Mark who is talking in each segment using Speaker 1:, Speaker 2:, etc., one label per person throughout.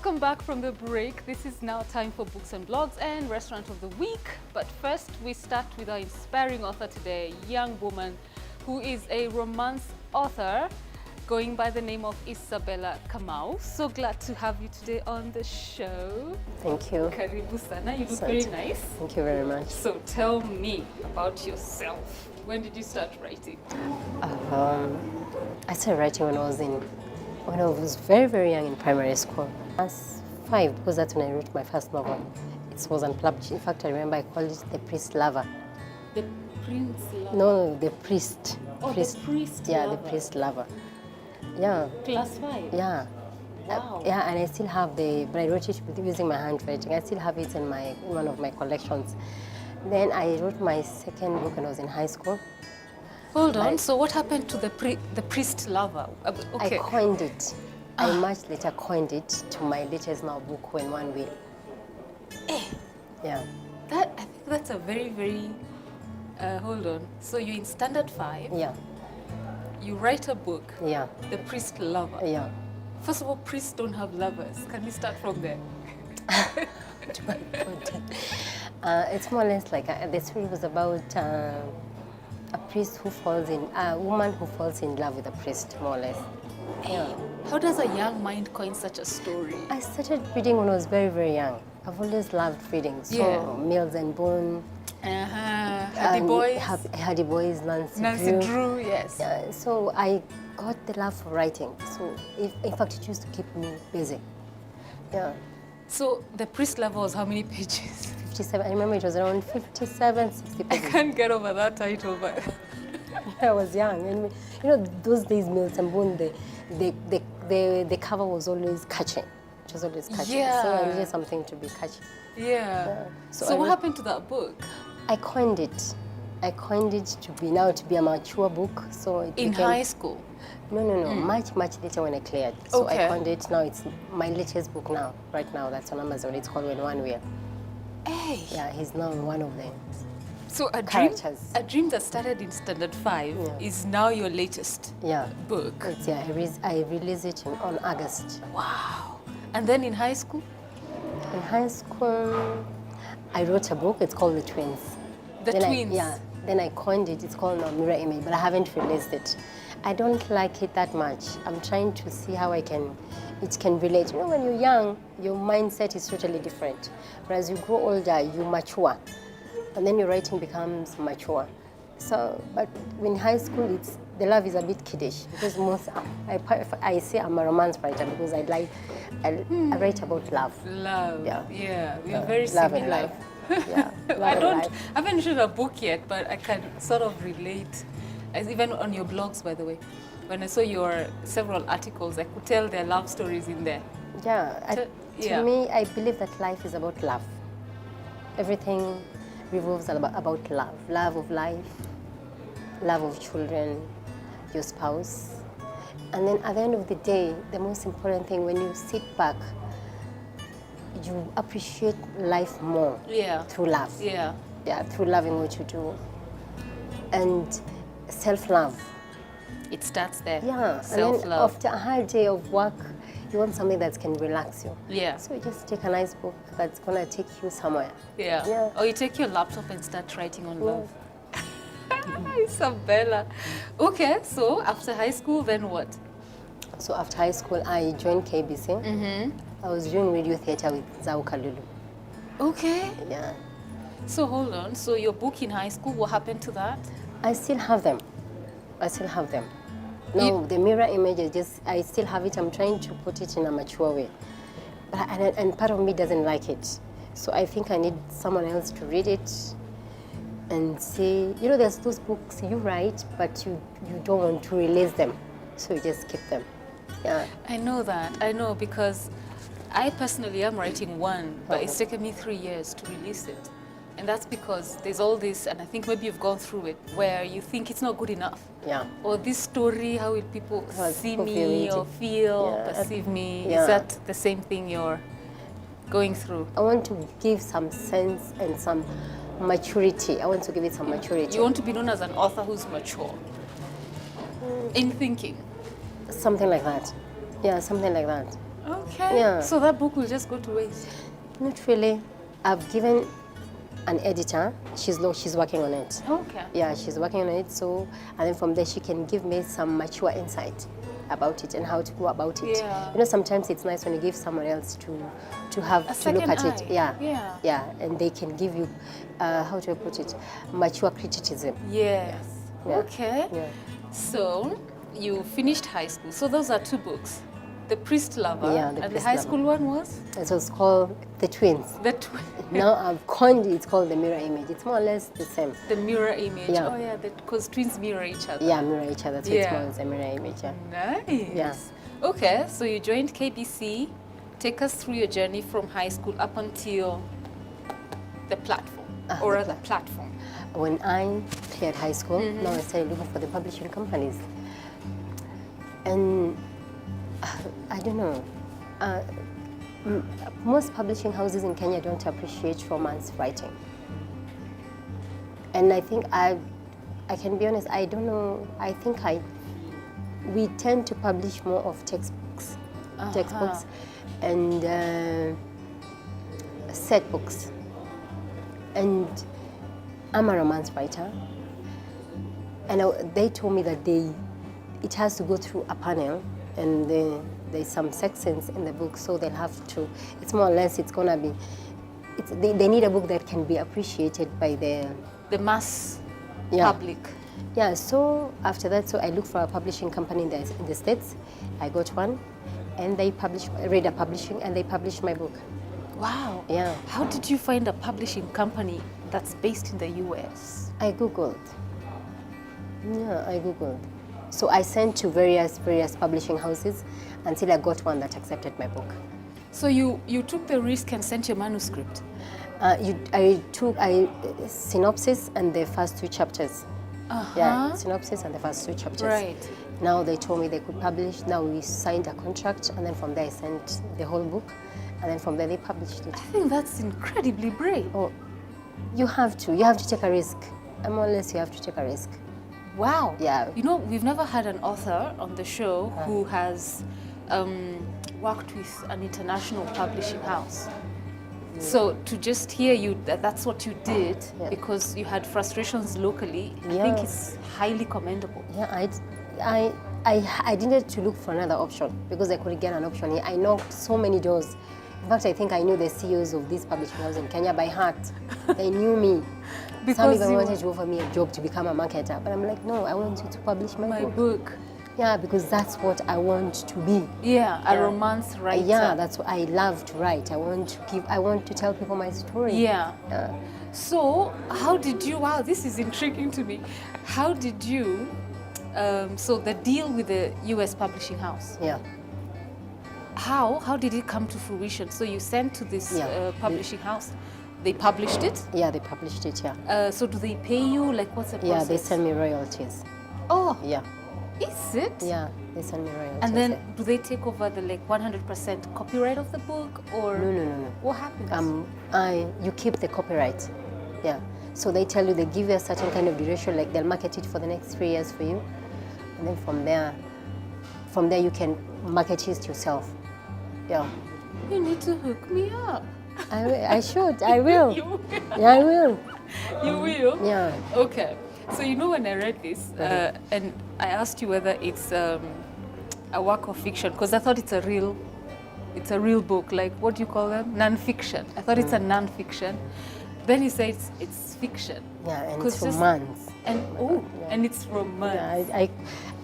Speaker 1: Welcome back from the break. This is now time for Books and Blogs and Restaurant of the Week. But first, we start with our inspiring author today, a young woman who is a romance author going by the name of Isabella Kamau. So glad to have you today on the show.
Speaker 2: Thank you.
Speaker 1: Karibu sana. You look very nice.
Speaker 2: Thank you very much.
Speaker 1: So tell me about yourself. When did you start writing?
Speaker 2: I started writing when I was very, very young in primary school. I was 5 because that's when I wrote my first novel. It was unpublished. In fact, I remember I called it The Priest Lover.
Speaker 1: The Prince Lover?
Speaker 2: No, The Priest.
Speaker 1: Oh, The Priest
Speaker 2: Yeah,
Speaker 1: Lover.
Speaker 2: The Priest Lover. Yeah.
Speaker 1: Class 5?
Speaker 2: Yeah.
Speaker 1: Wow.
Speaker 2: Yeah, and I still have but I wrote it using my handwriting. I still have it in one of my collections. Then I wrote my second book when I was in high school.
Speaker 1: Hold on. So what happened to the Priest Lover? Okay.
Speaker 2: I coined it. I much later coined it to my latest now book, When One Will. Yeah.
Speaker 1: I think that's a very, very... hold on. So you're in Standard 5.
Speaker 2: Yeah.
Speaker 1: You write a book.
Speaker 2: Yeah.
Speaker 1: The Priest Lover.
Speaker 2: Yeah.
Speaker 1: First of all, priests don't have lovers. Can we start from there?
Speaker 2: It's more or less like the story was about a woman who falls in love with a priest, more or less. Yeah.
Speaker 1: How does a young mind coin such a story?
Speaker 2: I started reading when I was very, very young. I've always loved reading. So Mills and Boone.
Speaker 1: Hardy Boys.
Speaker 2: Hardy Boys,
Speaker 1: Nancy Drew, yes.
Speaker 2: So I got the love for writing. So in fact, it used to keep me busy. Yeah.
Speaker 1: So the Priest Lover was how many pages?
Speaker 2: 57. I remember it was around 57, 60 pages.
Speaker 1: I can't get over that title, but
Speaker 2: I was young, and those days, Mills and Boone, the cover was always catchy. It was always catchy.
Speaker 1: Yeah.
Speaker 2: So I needed something to be catchy.
Speaker 1: Yeah. So what happened to that book?
Speaker 2: I coined it. I coined it to be a mature book. So it
Speaker 1: in
Speaker 2: became,
Speaker 1: high school?
Speaker 2: No. Much later when I cleared. So
Speaker 1: Okay.
Speaker 2: I coined it. Now it's my latest book now. Right now, that's on Amazon. It's called When One Will.
Speaker 1: Hey.
Speaker 2: Yeah, he's now one of them.
Speaker 1: So a
Speaker 2: Characters.
Speaker 1: dream that started in Standard 5 is now your latest book.
Speaker 2: I released it on August.
Speaker 1: Wow. And then in high school?
Speaker 2: In high school, I wrote a book. It's called The Twins.
Speaker 1: The Twins?
Speaker 2: Then I coined it. It's called Mirror Image, but I haven't released it. I don't like it that much. I'm trying to see how it can relate. When you're young, your mindset is totally different. But as you grow older, you mature. And then your writing becomes mature. So, but in high school, the love is a bit kiddish because I say I'm a romance writer because I write about love.
Speaker 1: Love. Yeah. We are very
Speaker 2: love
Speaker 1: similar.
Speaker 2: and life. Yeah.
Speaker 1: I haven't written a book yet, but I can sort of relate. As even on your blogs, by the way, when I saw your several articles, I could tell there are love stories in there.
Speaker 2: Yeah. To me, I believe that life is about love. Everything revolves about love. Love of life, love of children, your spouse. And then at the end of the day, the most important thing, when you sit back, you appreciate life more through love. Yeah, through loving what you do. And self-love.
Speaker 1: It starts there.
Speaker 2: Yeah.
Speaker 1: Self-love.
Speaker 2: And then after a hard day of work, you want something that can relax you.
Speaker 1: Yeah.
Speaker 2: So you just take a nice book that's going to take you somewhere.
Speaker 1: Yeah. Or you take your laptop and start writing on love. Isabella. Okay, so after high school, then what?
Speaker 2: So after high school, I joined KBC. I was doing radio theater with Zau Kalulu.
Speaker 1: Okay.
Speaker 2: Yeah.
Speaker 1: So hold on. So your book in high school, what happened to that?
Speaker 2: I still have them. No, the mirror image, I still have it. I'm trying to put it in a mature way. And part of me doesn't like it. So I think I need someone else to read it and say, there's those books you write, but you don't want to release them. So you just keep them. Yeah.
Speaker 1: I know that. I know because I personally am writing one, but it's taken me 3 years to release it. And that's because there's all this, and I think maybe you've gone through it, where you think it's not good enough.
Speaker 2: Yeah.
Speaker 1: Or this story, how will people see
Speaker 2: people
Speaker 1: me or feel, perceive me?
Speaker 2: Yeah.
Speaker 1: Is that the same thing you're going through?
Speaker 2: I want to give some sense and some maturity. I want to give it some maturity.
Speaker 1: You want to be known as an author who's mature in thinking.
Speaker 2: Something like that. Yeah, something like that.
Speaker 1: Okay.
Speaker 2: Yeah.
Speaker 1: So that book will just go to waste?
Speaker 2: Not really. I've given an editor. She's working on it.
Speaker 1: Okay.
Speaker 2: Yeah, she's working on it. So, and then from there she can give me some mature insight about it and how to go about it.
Speaker 1: Yeah.
Speaker 2: You know, sometimes it's nice when you give someone else to have to look at it.
Speaker 1: Yeah.
Speaker 2: Yeah, and they can give you, how do I put it, mature criticism.
Speaker 1: Yes.
Speaker 2: Yeah.
Speaker 1: Okay.
Speaker 2: Yeah.
Speaker 1: So you finished high school. So those are two books. The Priest Lover.
Speaker 2: Yeah,
Speaker 1: and the
Speaker 2: Priest
Speaker 1: high
Speaker 2: Lover.
Speaker 1: school one was?
Speaker 2: It was called The Twins.
Speaker 1: The Twins.
Speaker 2: Now I've coined it's called The Mirror Image. It's more or less the same.
Speaker 1: The mirror image.
Speaker 2: Yeah.
Speaker 1: Oh yeah, because twins mirror each other.
Speaker 2: Yeah, mirror each other. So
Speaker 1: Yeah.
Speaker 2: it's more as a mirror image. Yeah.
Speaker 1: Nice.
Speaker 2: Yeah.
Speaker 1: Okay, so you joined KBC. Take us through your journey from high school up until the platform, or
Speaker 2: the
Speaker 1: rather platform.
Speaker 2: When I cleared high school, now I started looking for the publishing companies. And I don't know, most publishing houses in Kenya don't appreciate romance writing. And I think I can be honest, I don't know, I think we tend to publish more of textbooks and set books. And I'm a romance writer, and they told me that it has to go through a panel, and there's some sex scenes in the book, so they'll have to, it's more or less, it's gonna be, they need a book that can be appreciated by the
Speaker 1: mass
Speaker 2: Yeah.
Speaker 1: public.
Speaker 2: Yeah, so after that, so I looked for a publishing company in the States. I got one, and they Reader Publishing, and they published my book.
Speaker 1: Wow.
Speaker 2: Yeah.
Speaker 1: How did you find a publishing company that's based in the US?
Speaker 2: I Googled. Yeah, I Googled. So I sent to various publishing houses until I got one that accepted my book.
Speaker 1: So you took the risk and sent your manuscript?
Speaker 2: I took a synopsis and the first 2 chapters. Yeah, synopsis and the first 2 chapters.
Speaker 1: Right.
Speaker 2: Now they told me they could publish. Now we signed a contract, and then from there I sent the whole book, and then from there they published it.
Speaker 1: I think that's incredibly brave.
Speaker 2: Oh, you have to take a risk. More or less, you have to take a risk.
Speaker 1: Wow.
Speaker 2: Yeah.
Speaker 1: You know, we've never had an author on the show who has worked with an international publishing house. So to just hear you, that's what you did because you had frustrations locally, I think is highly commendable.
Speaker 2: Yeah, I needed to look for another option because I couldn't get an option here. I knocked so many doors. In fact, I think I knew the CEOs of these publishing houses in Kenya by heart. They knew me. Some even wanted to offer me a job to become a marketer, but I'm like, no, I want you to publish my book. Yeah, because that's what I want to be.
Speaker 1: Yeah, a romance writer.
Speaker 2: Yeah, that's what I love to write. I want to tell people my story.
Speaker 1: Yeah. So how did you, wow, this is intriguing to me. How did you, so the deal with the US publishing house.
Speaker 2: Yeah.
Speaker 1: How did it come to fruition? So you sent to this publishing house. They published it?
Speaker 2: Yeah, they published it, yeah.
Speaker 1: So do they pay you? Like, what's the process?
Speaker 2: Yeah, they send me royalties.
Speaker 1: Oh.
Speaker 2: Yeah.
Speaker 1: Is it?
Speaker 2: Yeah, they send me royalties.
Speaker 1: And then do they take over the 100% copyright of the book, or
Speaker 2: No.
Speaker 1: what happens?
Speaker 2: You keep the copyright. Yeah. So they tell you, they give you a certain kind of duration, like they'll market it for the next 3 years for you, and then from there you can market it yourself. Yeah.
Speaker 1: You need to hook me up.
Speaker 2: I should. I will.
Speaker 1: You will.
Speaker 2: Yeah, I will.
Speaker 1: You will?
Speaker 2: Yeah.
Speaker 1: Okay. So you know, when I read this, and I asked you whether it's a work of fiction, because I thought it's a real book. Like, what do you call them? Non-fiction. I thought it's a non-fiction. Then he says it's fiction.
Speaker 2: Yeah, and it's romance.
Speaker 1: And it's romance.
Speaker 2: Yeah,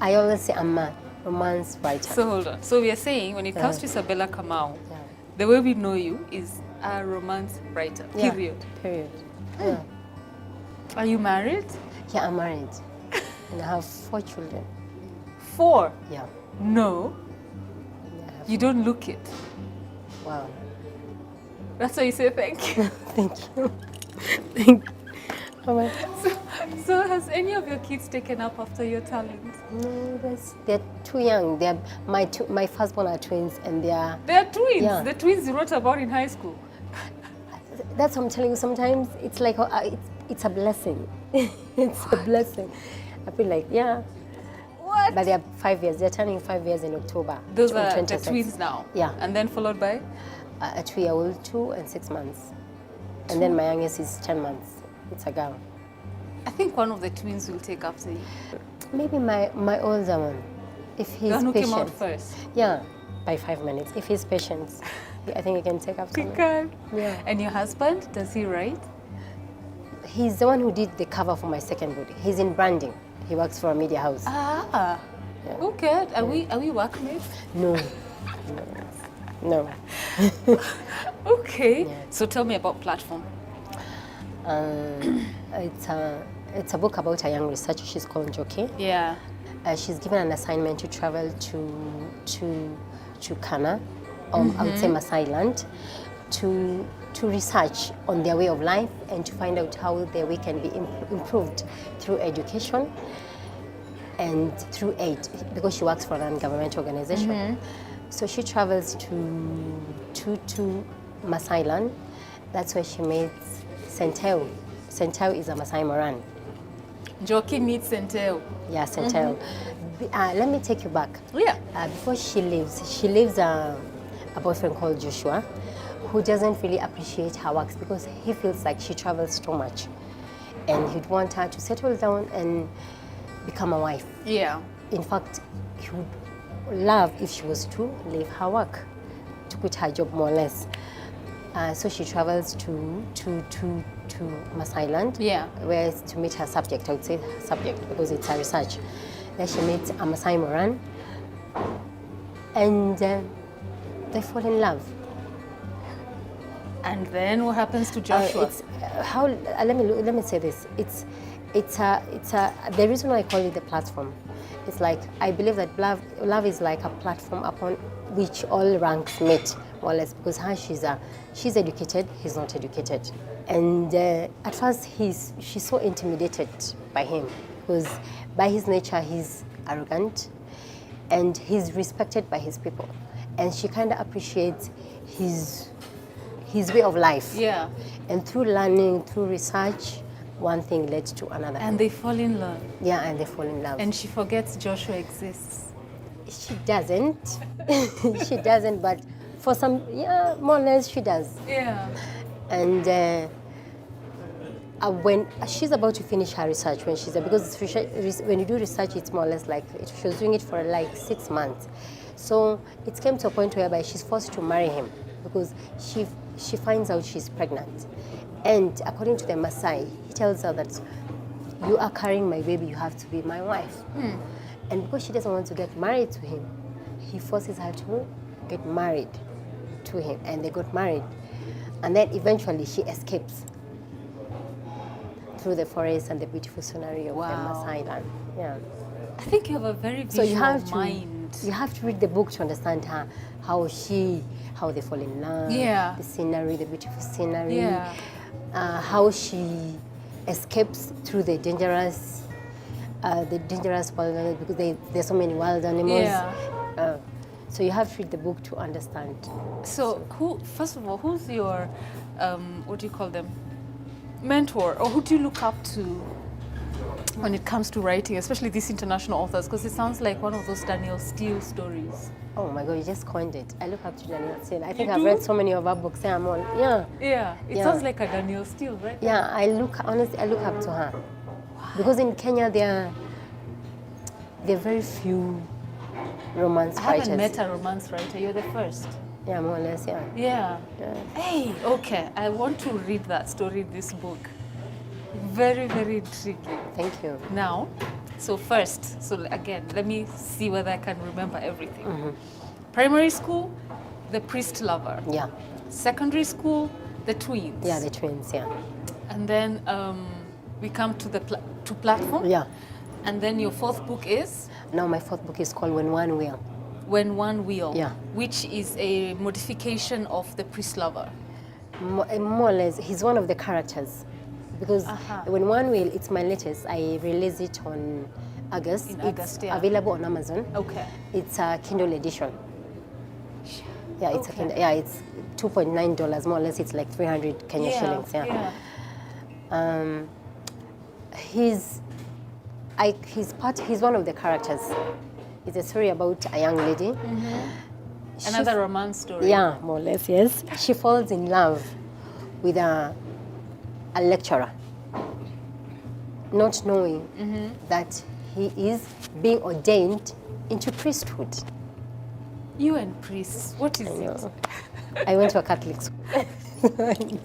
Speaker 2: I always say I'm a romance writer.
Speaker 1: So hold on. So we are saying, when it comes to Isabella Kamau, the way we know you is a romance writer. Period.
Speaker 2: Period. Yeah.
Speaker 1: Are you married?
Speaker 2: Yeah, I'm married. And I have 4 children.
Speaker 1: 4?
Speaker 2: Yeah.
Speaker 1: No.
Speaker 2: Yeah,
Speaker 1: you don't look it.
Speaker 2: Wow.
Speaker 1: That's why you say thank you.
Speaker 2: Thank you. Thank you. Oh,
Speaker 1: so has any of your kids taken up after your talent?
Speaker 2: No, they're too young. My firstborn are twins, and they're
Speaker 1: twins.
Speaker 2: Yeah.
Speaker 1: The twins you wrote about in high school.
Speaker 2: That's what I'm telling you. Sometimes it's like it's a blessing. It's a blessing. I feel like, yeah.
Speaker 1: What? What?
Speaker 2: But they are 5 years. They're turning 5 years in October.
Speaker 1: Those are the
Speaker 2: 26.
Speaker 1: twins now?
Speaker 2: Yeah.
Speaker 1: And then followed by?
Speaker 2: A 2-year-old, 2 and 6 months. And then my youngest is 10 months. It's a girl.
Speaker 1: I think one of the twins will take after you.
Speaker 2: Maybe my older one, if he's
Speaker 1: The one who
Speaker 2: patient.
Speaker 1: came out first.
Speaker 2: Yeah, by 5 minutes. If he's patient, I think he can take after me.
Speaker 1: Can.
Speaker 2: Yeah.
Speaker 1: And your husband, does he write?
Speaker 2: He's the one who did the cover for my second book. He's in branding. He works for a media house.
Speaker 1: Ah,
Speaker 2: Yeah.
Speaker 1: okay. Are we workmates?
Speaker 2: No. No.
Speaker 1: Okay.
Speaker 2: Yeah.
Speaker 1: So tell me about Platform.
Speaker 2: It's a book about a young researcher. She's called Joki.
Speaker 1: Yeah.
Speaker 2: She's given an assignment to travel to Kana, I would say Maasai land, to research on their way of life and to find out how their way can be improved through education and through aid, because she works for a non-governmental organization. So she travels to Maasai land. That's where she meets Senteu. Senteu is a Maasai Moran.
Speaker 1: Joki meets Senteu.
Speaker 2: Yeah, Senteu. Let me take you back.
Speaker 1: Yeah.
Speaker 2: Before she leaves a boyfriend called Joshua, who doesn't really appreciate her works because he feels like she travels too much. And he'd want her to settle down and become a wife.
Speaker 1: Yeah.
Speaker 2: In fact, he would love if she was to leave her work, to quit her job more or less. So she travels to Maasai land,
Speaker 1: Yeah.
Speaker 2: where it's to meet her subject. I would say her subject because it's her research. Then she meets a Maasai Moran, and they fall in love.
Speaker 1: And then what happens to Joshua?
Speaker 2: Let me say this. The reason why I call it the platform. It's like I believe that love is like a platform upon which all ranks meet, more or less, because she's educated, he's not educated. And at first she's so intimidated by him because by his nature he's arrogant and he's respected by his people. And she kind of appreciates his way of life.
Speaker 1: Yeah.
Speaker 2: And through learning, through research, one thing led to another.
Speaker 1: And they fall in love.
Speaker 2: Yeah, and they fall in love.
Speaker 1: And she forgets Joshua exists.
Speaker 2: She doesn't. She doesn't, but for some, yeah, more or less she does.
Speaker 1: Yeah.
Speaker 2: And when she's about to finish her research, because when you do research, it's more or less like she was doing it for like 6 months. So it came to a point whereby she's forced to marry him because she finds out she's pregnant. And according to the Maasai, he tells her that you are carrying my baby, you have to be my wife. And because she doesn't want to get married to him, he forces her to get married to him. And they got married. And then eventually she escapes through the forest and the beautiful scenery of the Maasai land. Yeah.
Speaker 1: I think you have a very visual mind.
Speaker 2: You have to read the book to understand how they fall in love,
Speaker 1: Yeah.
Speaker 2: the scenery, the beautiful scenery,
Speaker 1: Yeah.
Speaker 2: How she escapes through the dangerous wild animals, because there's so many wild animals.
Speaker 1: Yeah.
Speaker 2: So you have to read the book to understand.
Speaker 1: So first of all, who's your, what do you call them, mentor, or who do you look up to when it comes to writing, especially these international authors? Because it sounds like one of those Danielle Steele stories.
Speaker 2: Oh my God, you just coined it. I look up to Danielle Steele. I think
Speaker 1: You
Speaker 2: I've
Speaker 1: do?
Speaker 2: read so many of her books. Yeah,
Speaker 1: Yeah, it
Speaker 2: Yeah.
Speaker 1: sounds like a Danielle Steele, right?
Speaker 2: Yeah, honestly, I look up to her. Because in Kenya, there are very few romance
Speaker 1: I
Speaker 2: writers.
Speaker 1: haven't met a romance writer. You're the first.
Speaker 2: Yeah, more or less, yeah.
Speaker 1: Yeah.
Speaker 2: Yeah.
Speaker 1: Hey, okay. I want to read that story in this book. Very, very intriguing.
Speaker 2: Thank you.
Speaker 1: Now, so again, let me see whether I can remember everything. Primary school, the priest lover.
Speaker 2: Yeah.
Speaker 1: Secondary school, the twins.
Speaker 2: Yeah, the twins, yeah.
Speaker 1: And then we come to the platform.
Speaker 2: Yeah.
Speaker 1: And then your fourth book is
Speaker 2: Now my fourth book is called When One Will.
Speaker 1: When One Will.
Speaker 2: Yeah.
Speaker 1: Which is a modification of the priest lover.
Speaker 2: More or less, he's one of the characters. Because When One Will, it's my latest. I released it on August.
Speaker 1: In August,
Speaker 2: it's
Speaker 1: yeah.
Speaker 2: available on Amazon.
Speaker 1: Okay.
Speaker 2: It's a Kindle edition. Yeah, it's
Speaker 1: Okay.
Speaker 2: it's $2.9 more or less. It's like 300 Kenya shillings. Yeah. He's one of the characters. It's a story about a young lady.
Speaker 1: Another romance story.
Speaker 2: Yeah, more or less, yes. She falls in love with a lecturer, not knowing that he is being ordained into priesthood.
Speaker 1: You and priests, what is it?
Speaker 2: I went to a Catholic school.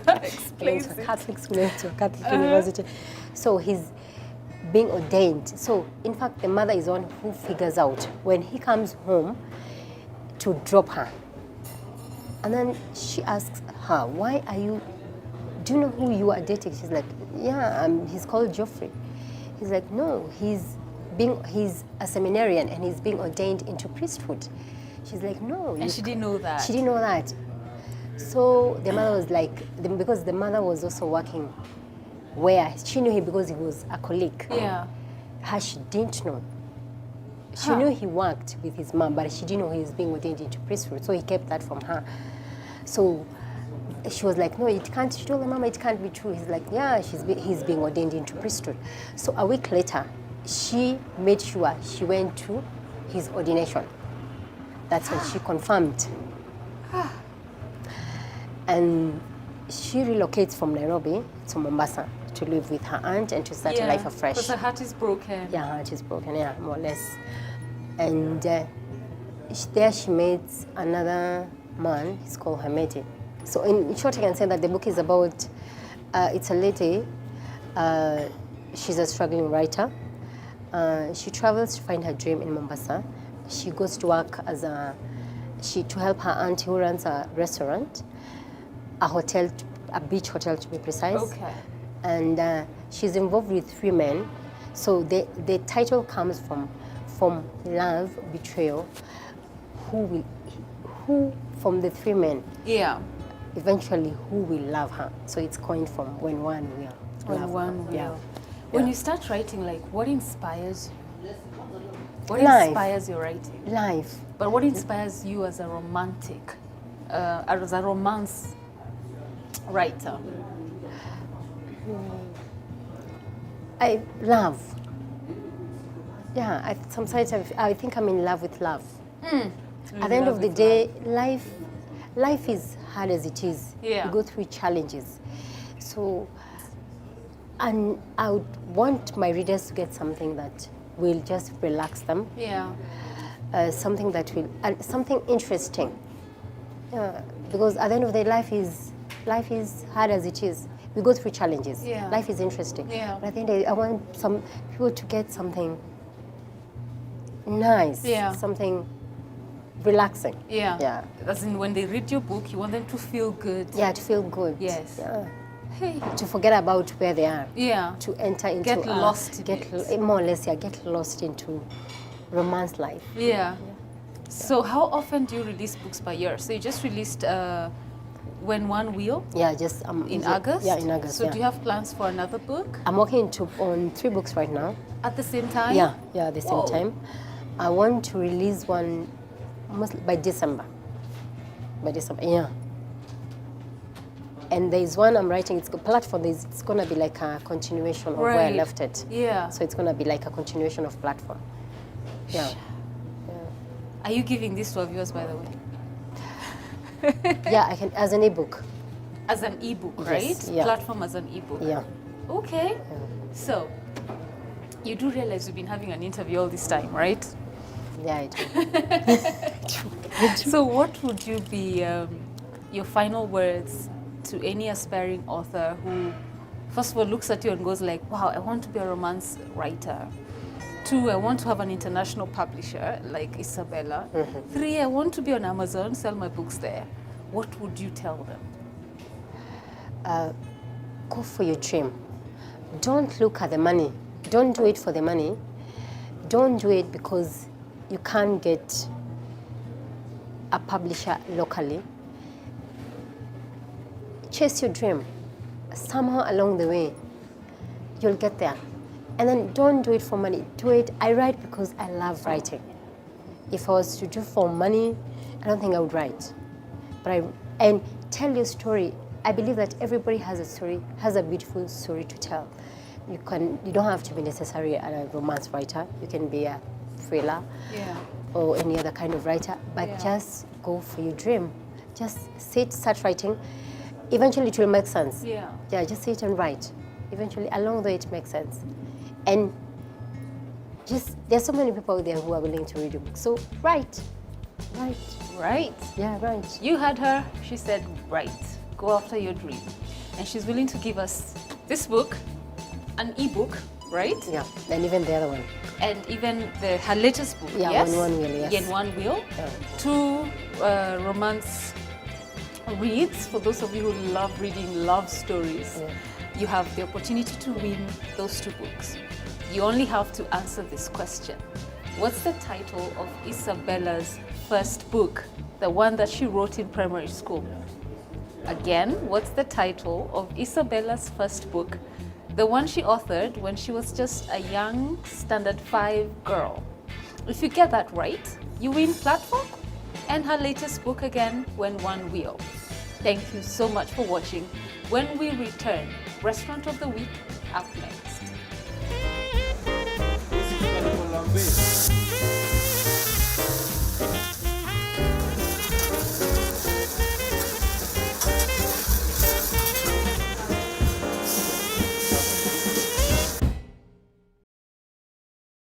Speaker 1: Explains it.
Speaker 2: Catholic school, I went to a Catholic university. So he's being ordained. So in fact, the mother is the one who figures out when he comes home to drop her. And then she asks her, why are you, do you know who you are dating? She's like, yeah, he's called Geoffrey. He's like, no, he's a seminarian and he's being ordained into priesthood. She's like, no.
Speaker 1: And she didn't know that.
Speaker 2: She didn't know that. So the mother was like, because the mother was also working where she knew him because he was a colleague.
Speaker 1: Yeah.
Speaker 2: She didn't know. She knew he worked with his mom, but she didn't know he was being ordained into priesthood. So he kept that from her. So she was like, no, it can't. She told the mama it can't be true. He's like, yeah, he's being ordained into priesthood. So a week later, she made sure she went to his ordination. That's when she confirmed. And she relocates from Nairobi to Mombasa to live with her aunt and to start a life afresh.
Speaker 1: Because her heart is broken.
Speaker 2: Yeah, her heart is broken, yeah, more or less. And there she meets another man, he's called Hamedi. So in short, I can say that the book is about, it's a lady, she's a struggling writer. She travels to find her dream in Mombasa. She goes to work to help her aunt who runs a restaurant, a hotel, a beach hotel to be precise.
Speaker 1: Okay.
Speaker 2: And she's involved with 3 men. So the title comes from love, betrayal, who from the 3 men.
Speaker 1: Yeah.
Speaker 2: Eventually, who will love her? So it's coined from when one will.
Speaker 1: When one will.
Speaker 2: Yeah.
Speaker 1: When you start writing, like, what inspires you? What
Speaker 2: Life.
Speaker 1: inspires your writing?
Speaker 2: Life.
Speaker 1: But what inspires you as a romantic, as a romance writer?
Speaker 2: Love. Yeah, sometimes I think I'm in love with love. At the end of the day, life is hard as it is.
Speaker 1: Yeah.
Speaker 2: You go through challenges. So, and I would want my readers to get something that will just relax them.
Speaker 1: Yeah.
Speaker 2: Something that will, something interesting. Because at the end of the day, life is hard as it is. We go through challenges.
Speaker 1: Yeah.
Speaker 2: Life is interesting.
Speaker 1: Yeah.
Speaker 2: But I think I want some people to get something nice.
Speaker 1: Yeah.
Speaker 2: Something relaxing.
Speaker 1: Yeah.
Speaker 2: Yeah.
Speaker 1: As in, when they read your book, you want them to feel good.
Speaker 2: Yeah, to feel good.
Speaker 1: Yes.
Speaker 2: Yeah.
Speaker 1: Hey.
Speaker 2: To forget about where they are.
Speaker 1: Yeah.
Speaker 2: To enter into
Speaker 1: Get lost in it.
Speaker 2: more or less, yeah, get lost into romance life.
Speaker 1: Yeah. So how often do you release books per year? So you just released When One Will?
Speaker 2: Yeah, just
Speaker 1: in August?
Speaker 2: Yeah, in August.
Speaker 1: So do you have plans for another book?
Speaker 2: I'm working on 3 books right now.
Speaker 1: At the same time?
Speaker 2: Yeah, at the same
Speaker 1: Whoa.
Speaker 2: time. I want to release one by December. Yeah. And there's one I'm writing, it's a platform, it's going to be like a continuation of where I left it.
Speaker 1: Yeah.
Speaker 2: So it's going to be like a continuation of platform. Yeah.
Speaker 1: Are you giving this to our viewers, by the way?
Speaker 2: Yeah, I can, as an ebook.
Speaker 1: As an ebook,
Speaker 2: Yes,
Speaker 1: right?
Speaker 2: yeah.
Speaker 1: Platform as an ebook.
Speaker 2: Yeah.
Speaker 1: Okay. So, you do realize we've been having an interview all this time, right?
Speaker 2: Yeah, I do.
Speaker 1: So what would you be your final words to any aspiring author who, first of all, looks at you and goes like, wow, I want to be a romance writer. 2, I want to have an international publisher like Isabella. 3, I want to be on Amazon, sell my books there. What would you tell them?
Speaker 2: Go for your dream. Don't look at the money. Don't do it for the money. Don't do it because you can't get a publisher locally. Chase your dream. Somehow along the way, you'll get there. And then don't do it for money. Do it. I write because I love writing. If I was to do for money, I don't think I would write. And tell your story. I believe that everybody has a story, has a beautiful story to tell. You don't have to be necessarily a romance writer. You can be a thriller or any other kind of writer, but just go for your dream. Just start writing. Eventually it will make sense. Yeah, just sit and write. Eventually, along the way, it makes sense. And just, there's so many people out there who are willing to read your book. So write. Yeah, write.
Speaker 1: You heard her. She said, write. Go after your dream. And she's willing to give us this book, an ebook, right?
Speaker 2: Yeah, and even the other one.
Speaker 1: And even her latest book,
Speaker 2: yes? When One Will, yes.
Speaker 1: In One Will. Yeah. 2 romance reads. For those of you who love reading love stories, you have the opportunity to win those 2 books. You only have to answer this question. What's the title of Isabella's first book, the one that she wrote in primary school? Again, what's the title of Isabella's first book, the one she authored when she was just a young Standard 5 girl? If you get that right, you win platform and her latest book again, When One Will. Thank you so much for watching. When we return, Restaurant of the Week up next.